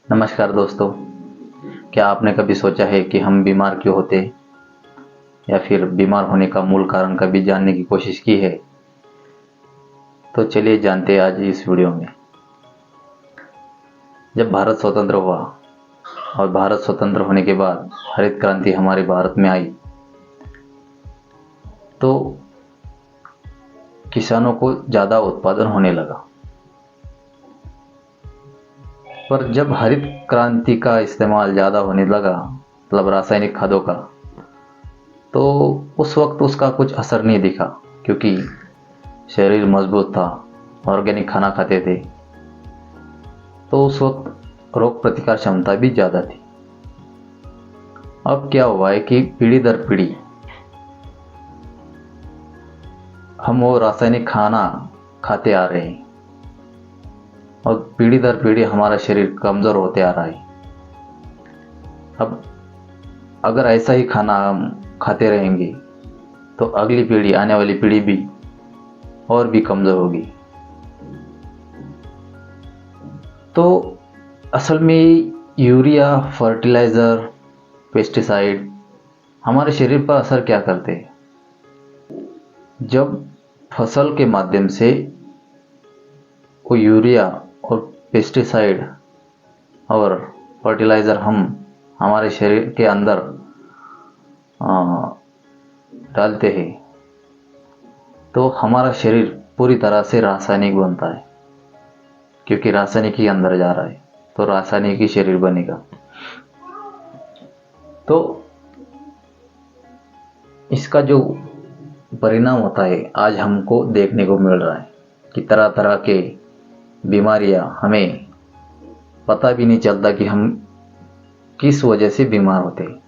नमस्कार दोस्तों। क्या आपने कभी सोचा है कि हम बीमार क्यों होते हैं, या फिर बीमार होने का मूल कारण कभी जानने की कोशिश की है? तो चलिए जानते हैं आज इस वीडियो में। जब भारत स्वतंत्र हुआ और भारत स्वतंत्र होने के बाद हरित क्रांति हमारे भारत में आई, तो किसानों को ज़्यादा उत्पादन होने लगा। पर जब हरित क्रांति का इस्तेमाल ज़्यादा होने लगा, मतलब रासायनिक खादों का, तो उस वक्त उसका कुछ असर नहीं दिखा, क्योंकि शरीर मजबूत था, ऑर्गेनिक खाना खाते थे, तो उस वक्त रोग प्रतिकार क्षमता भी ज़्यादा थी। अब क्या हुआ है कि पीढ़ी दर पीढ़ी हम वो रासायनिक खाना खाते आ रहे हैं, और पीढ़ी दर पीढ़ी हमारा शरीर कमज़ोर होते आ रहा है। अब अगर ऐसा ही खाना हम खाते रहेंगे तो अगली पीढ़ी, आने वाली पीढ़ी भी और भी कमज़ोर होगी। तो असल में यूरिया, फर्टिलाइज़र, पेस्टिसाइड हमारे शरीर पर असर क्या करते हैं? जब फसल के माध्यम से वो यूरिया और पेस्टिसाइड और फर्टिलाइज़र हम हमारे शरीर के अंदर डालते हैं, तो हमारा शरीर पूरी तरह से रासायनिक बनता है, क्योंकि रासायनिक ही अंदर जा रहा है, तो रासायनिक ही शरीर बनेगा। तो इसका जो परिणाम होता है आज हमको देखने को मिल रहा है कि तरह तरह के बीमारियां, हमें पता भी नहीं चलता कि हम किस वजह से बीमार होते हैं।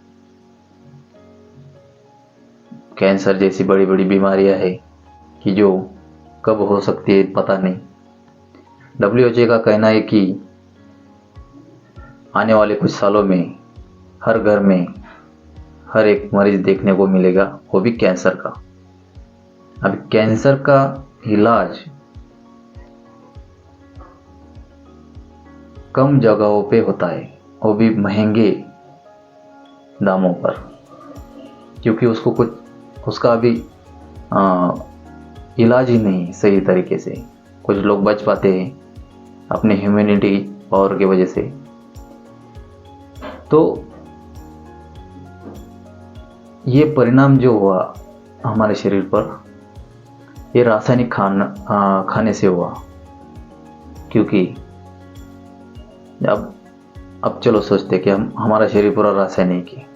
कैंसर जैसी बड़ी बड़ी बीमारियां हैं कि जो कब हो सकती है पता नहीं। WHO का कहना है कि आने वाले कुछ सालों में हर घर में हर एक मरीज देखने को मिलेगा, वो भी कैंसर का। अब कैंसर का इलाज कम जगहों पे होता है, वो भी महंगे दामों पर, क्योंकि उसका अभी इलाज ही नहीं सही तरीके से। कुछ लोग बच पाते हैं अपनी ह्यूमैनिटी पावर की वजह से। तो ये परिणाम जो हुआ हमारे शरीर पर, ये रासायनिक खाने से हुआ। क्योंकि अब चलो सोचते कि हमारा शरीर पूरा रासायनिक है।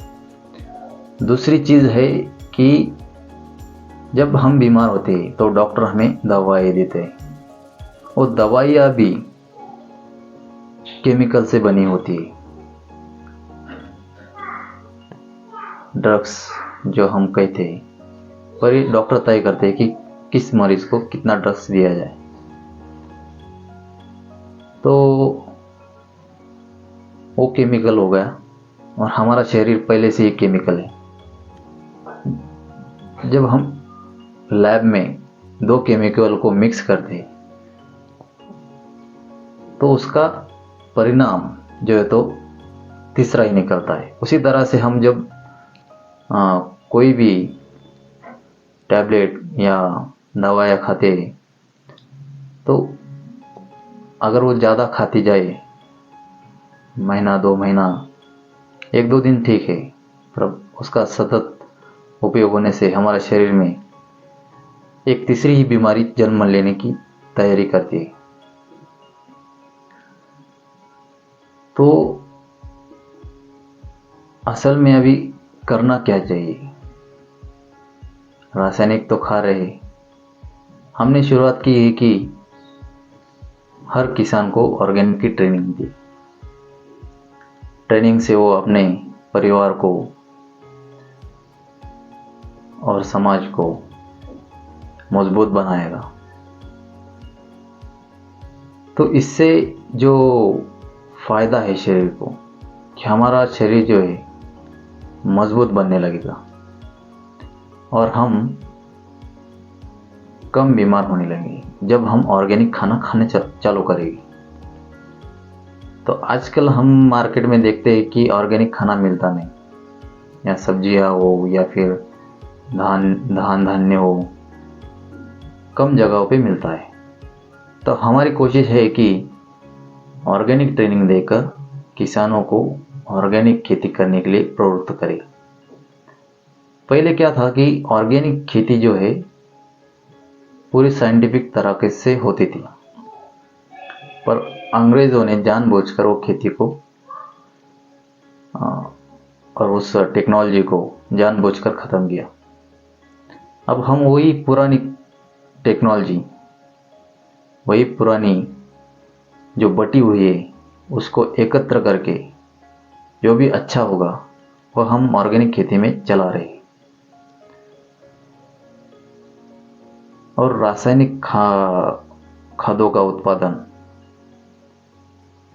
दूसरी चीज़ है कि जब हम बीमार होते हैं तो डॉक्टर हमें दवाई देते हैं, वो दवाइयाँ भी केमिकल से बनी होती है। ड्रग्स जो हम कहते हैं, पर ये डॉक्टर तय करते हैं कि किस मरीज को कितना ड्रग्स दिया जाए। तो वो केमिकल हो गया, और हमारा शरीर पहले से ही केमिकल है। जब हम लैब में दो केमिकल को मिक्स करते हैं तो उसका परिणाम जो है तो तीसरा ही निकलता है। उसी तरह से हम जब कोई भी टैबलेट या दवाइयाँ खाते हैं, तो अगर वो ज़्यादा खाती जाए, महीना 2 महीना, 1-2 दिन ठीक है, पर उसका सतत उपयोग होने से हमारे शरीर में एक तीसरी ही बीमारी जन्म लेने की तैयारी करती है। तो असल में अभी करना क्या चाहिए? रासायनिक तो खा रहे, हमने शुरुआत की है कि हर किसान को ऑर्गेनिक की ट्रेनिंग दी। ट्रेनिंग से वो अपने परिवार को और समाज को मजबूत बनाएगा। तो इससे जो फायदा है शरीर को, कि हमारा शरीर जो है मजबूत बनने लगेगा और हम कम बीमार होने लगेंगे जब हम ऑर्गेनिक खाना खाने चालू करेंगे। तो आजकल हम मार्केट में देखते हैं कि ऑर्गेनिक खाना मिलता नहीं, या सब्जियां हो या फिर धान्य हो, कम जगहों पे मिलता है। तो हमारी कोशिश है कि ऑर्गेनिक ट्रेनिंग देकर किसानों को ऑर्गेनिक खेती करने के लिए प्रवृत्त करें। पहले क्या था कि ऑर्गेनिक खेती जो है पूरी साइंटिफिक तरीके से होती थी, पर अंग्रेजों ने जानबूझकर वो खेती को और उस टेक्नोलॉजी को जानबूझकर ख़त्म किया। अब हम वही पुरानी टेक्नोलॉजी, वही पुरानी जो बटी हुई है, उसको एकत्र करके जो भी अच्छा होगा वो हम ऑर्गेनिक खेती में चला रहे हैं। और रासायनिक खादों का उत्पादन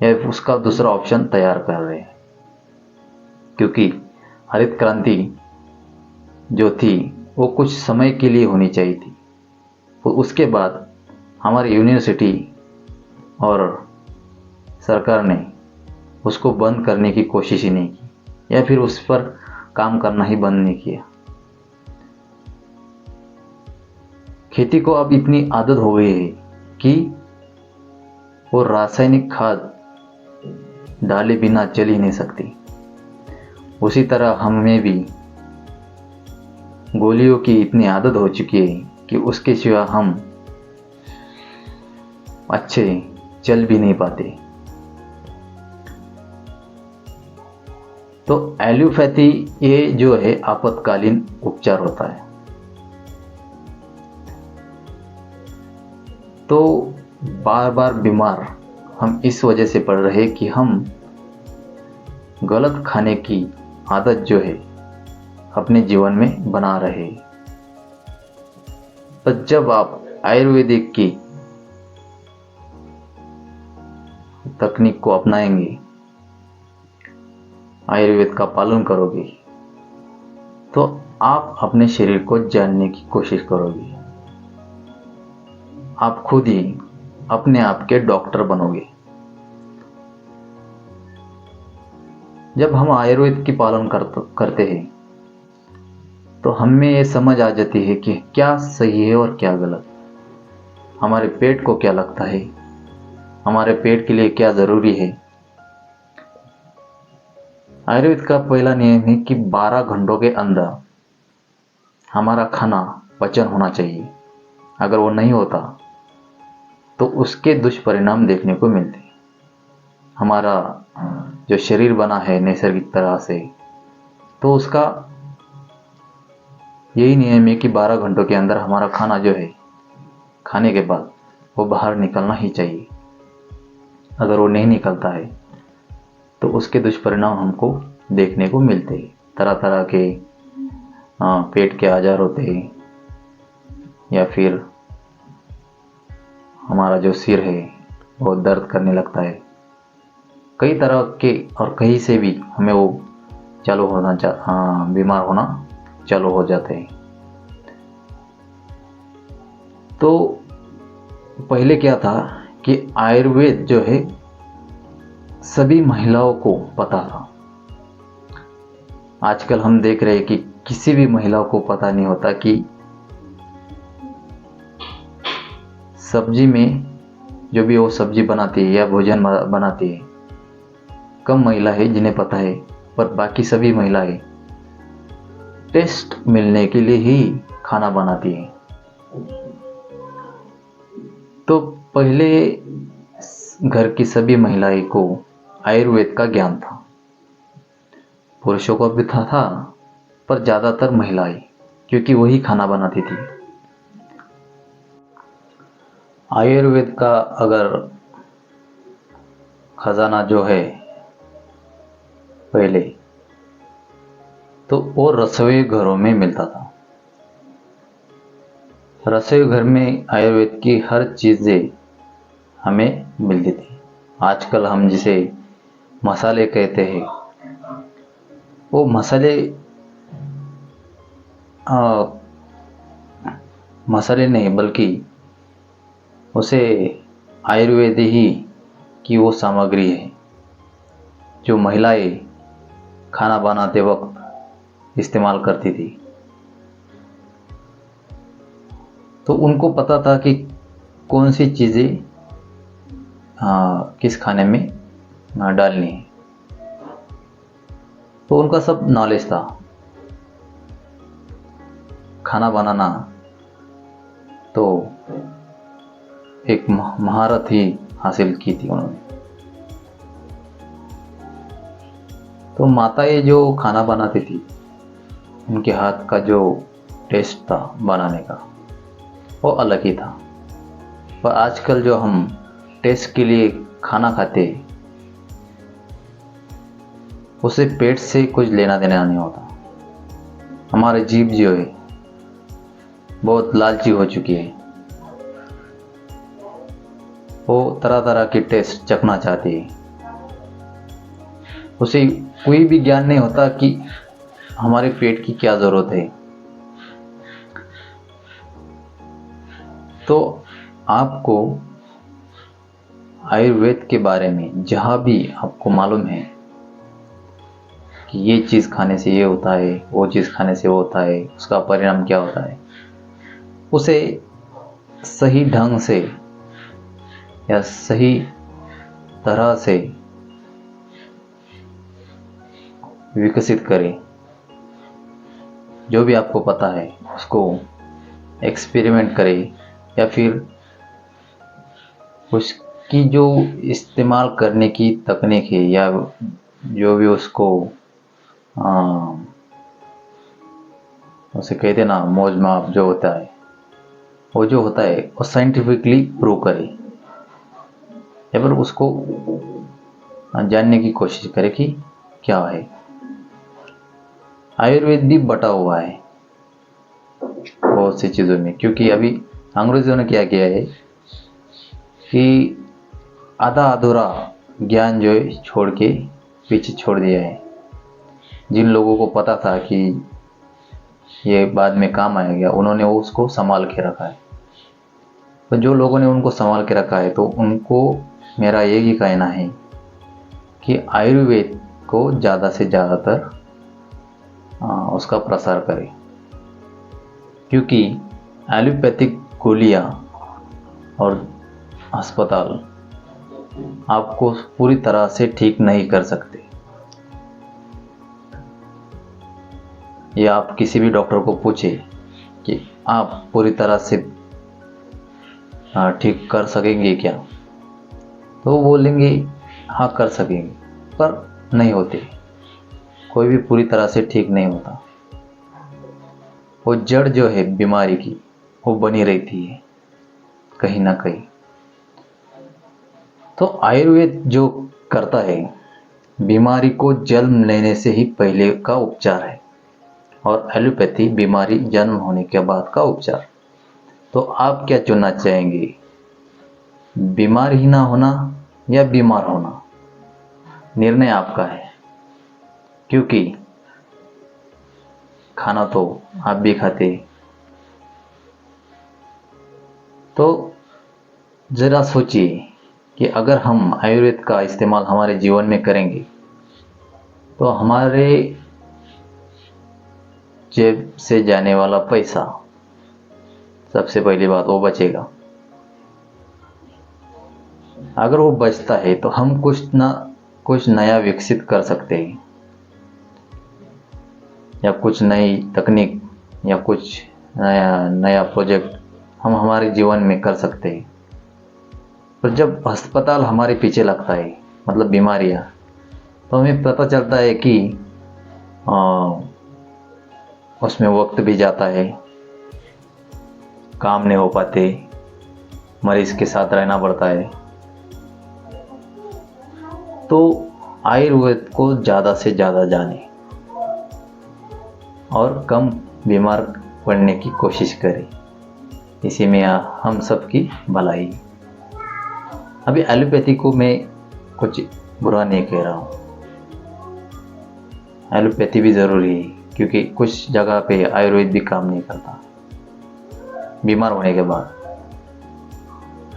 या उसका दूसरा ऑप्शन तैयार कर रहे हैं, क्योंकि हरित क्रांति जो थी वो कुछ समय के लिए होनी चाहिए थी। तो उसके बाद हमारी यूनिवर्सिटी और सरकार ने उसको बंद करने की कोशिश ही नहीं की, या फिर उस पर काम करना ही बंद नहीं किया। खेती को अब इतनी आदत हो गई है कि वो रासायनिक खाद डाले बिना चल ही नहीं सकती। उसी तरह हमें भी गोलियों की इतनी आदत हो चुकी है कि उसके सिवा हम अच्छे चल भी नहीं पाते। तो एलोपैथी ये जो है आपातकालीन उपचार होता है। तो बार बार बीमार हम इस वजह से पड़ रहे कि हम गलत खाने की आदत जो है अपने जीवन में बना रहे। तो जब आप आयुर्वेदिक की तकनीक को अपनाएंगे, आयुर्वेद का पालन करोगे, तो आप अपने शरीर को जानने की कोशिश करोगे। आप खुद ही अपने आप के डॉक्टर बनोगे। जब हम आयुर्वेद की पालन करते हैं तो हमें ये समझ आ जाती है कि क्या सही है और क्या गलत, हमारे पेट को क्या लगता है, हमारे पेट के लिए क्या ज़रूरी है। आयुर्वेद का पहला नियम है कि 12 घंटों के अंदर हमारा खाना पचन होना चाहिए। अगर वो नहीं होता तो उसके दुष्परिणाम देखने को मिलते। हमारा जो शरीर बना है नैसर्गिक तरह से, तो उसका यही नियम है कि 12 घंटों के अंदर हमारा खाना जो है, खाने के बाद वो बाहर निकलना ही चाहिए। अगर वो नहीं निकलता है तो उसके दुष्परिणाम हमको देखने को मिलते हैं। तरह तरह के पेट के आजार होते हैं, या फिर हमारा जो सिर है वो दर्द करने लगता है। कई तरह के और कहीं से भी हमें वो बीमार होना चालू हो जाते हैं। तो पहले क्या था कि आयुर्वेद जो है सभी महिलाओं को पता था। आजकल हम देख रहे हैं कि किसी भी महिला को पता नहीं होता कि सब्जी में जो भी वो सब्जी बनाती है या भोजन बनाती है, कम महिला है जिन्हें पता है, पर बाकी सभी महिलाएं टेस्ट मिलने के लिए ही खाना बनाती है। तो पहले घर की सभी महिलाएं को आयुर्वेद का ज्ञान था। पुरुषों को भी था पर ज़्यादातर महिलाएं, क्योंकि वही खाना बनाती थी। आयुर्वेद का अगर खजाना जो है पहले, तो वो रसोई घरों में मिलता था। रसोई घर में आयुर्वेद की हर चीज़ें हमें मिलती थी। आजकल हम जिसे मसाले कहते हैं, वो मसाले नहीं, बल्कि उसे आयुर्वेद ही की वो सामग्री है जो महिलाएं खाना बनाते वक्त इस्तेमाल करती थी, तो उनको पता था कि कौन सी चीज़ें किस खाने में डालनी है। तो उनका सब नॉलेज था। खाना बनाना तो एक महारत ही हासिल की थी उन्होंने। तो माताएं जो खाना बनाती थी, उनके हाथ का जो टेस्ट था बनाने का, वो अलग ही था। पर आजकल जो हम टेस्ट के लिए खाना खाते, उसे पेट से कुछ लेना देना नहीं होता। हमारे जीभ जो है बहुत लालची हो चुकी है, वो तरह तरह की टेस्ट चखना चाहती है। उसे कोई भी ज्ञान नहीं होता कि हमारे पेट की क्या जरूरत है। तो आपको आयुर्वेद के बारे में जहाँ भी आपको मालूम है कि ये चीज़ खाने से ये होता है, वो चीज़ खाने से वो होता है, उसका परिणाम क्या होता है, उसे सही ढंग से या सही तरह से विकसित करें। जो भी आपको पता है उसको एक्सपेरिमेंट करें, या फिर उसकी जो इस्तेमाल करने की तकनीक है, या जो भी उसको उसे कहते ना मौज माप जो होता है, वो जो होता है वो साइंटिफिकली प्रूव करें, या फिर उसको जानने की कोशिश करें कि क्या है। आयुर्वेद भी बटा हुआ है बहुत सी चीज़ों में, क्योंकि अभी अंग्रेजों ने क्या किया है कि आधा अधूरा ज्ञान जो है छोड़ के पीछे छोड़ दिया है। जिन लोगों को पता था कि ये बाद में काम आएगा, उन्होंने उसको संभाल के रखा है। तो जो लोगों ने उनको संभाल के रखा है, तो उनको मेरा यही कहना है कि आयुर्वेद को ज़्यादा से ज़्यादातर उसका प्रसार करें, क्योंकि एलोपैथिक गोलियां और अस्पताल आपको पूरी तरह से ठीक नहीं कर सकते। या आप किसी भी डॉक्टर को पूछे कि आप पूरी तरह से ठीक कर सकेंगे क्या, तो वो बोलेंगे हाँ कर सकेंगे, पर नहीं होते। कोई भी पूरी तरह से ठीक नहीं होता। वो जड़ जो है बीमारी की, वो बनी रहती है कहीं ना कहीं। तो आयुर्वेद जो करता है, बीमारी को जन्म लेने से ही पहले का उपचार है, और एलोपैथी बीमारी जन्म होने के बाद का उपचार। तो आप क्या चुनना चाहेंगे, बीमार ही ना होना या बीमार होना? निर्णय आपका है, क्योंकि खाना तो आप भी खाते। तो जरा सोचिए कि अगर हम आयुर्वेद का इस्तेमाल हमारे जीवन में करेंगे, तो हमारे जेब से जाने वाला पैसा, सबसे पहली बात वो बचेगा। अगर वो बचता है तो हम कुछ नया विकसित कर सकते हैं, या कुछ नई तकनीक या कुछ नया प्रोजेक्ट हम हमारे जीवन में कर सकते हैं। पर जब अस्पताल हमारे पीछे लगता है, मतलब बीमारियां, तो हमें पता चलता है कि उसमें वक्त भी जाता है, काम नहीं हो पाते, मरीज के साथ रहना पड़ता है। तो आयुर्वेद को ज़्यादा से ज़्यादा जाने और कम बीमार पड़ने की कोशिश करें। इसी में हम सबकी भलाई। अभी एलोपैथी को मैं कुछ बुरा नहीं कह रहा हूँ, एलोपैथी भी ज़रूरी है, क्योंकि कुछ जगह पे आयुर्वेद भी काम नहीं करता बीमार होने के बाद।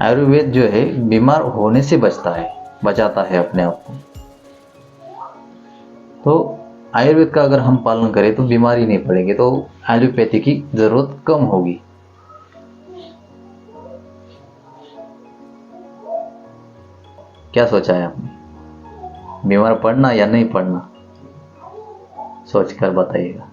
आयुर्वेद जो है बीमार होने से बचाता है अपने आप को। तो आयुर्वेद का अगर हम पालन करें तो बीमारी नहीं पड़ेगी, तो एलोपैथी की ज़रूरत कम होगी। क्या सोचा है आपने, बीमार पड़ना या नहीं पड़ना, सोच कर बताइएगा।